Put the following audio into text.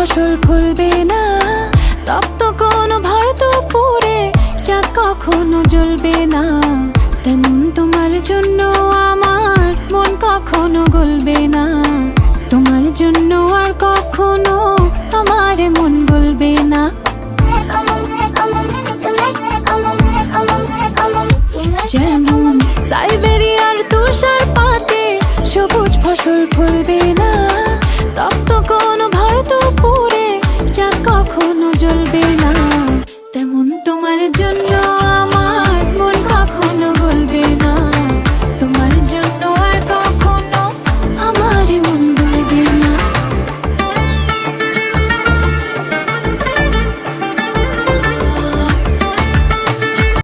ফসল ফলবে না, তপ্ত কোনো ভরতপুরে চাঁদ কখনো জ্বলবে না। তেমন তোমার জন্য আমার মন কখনো গলবে না, তোমার জন্য আর কখনো আমার মন গলবে না।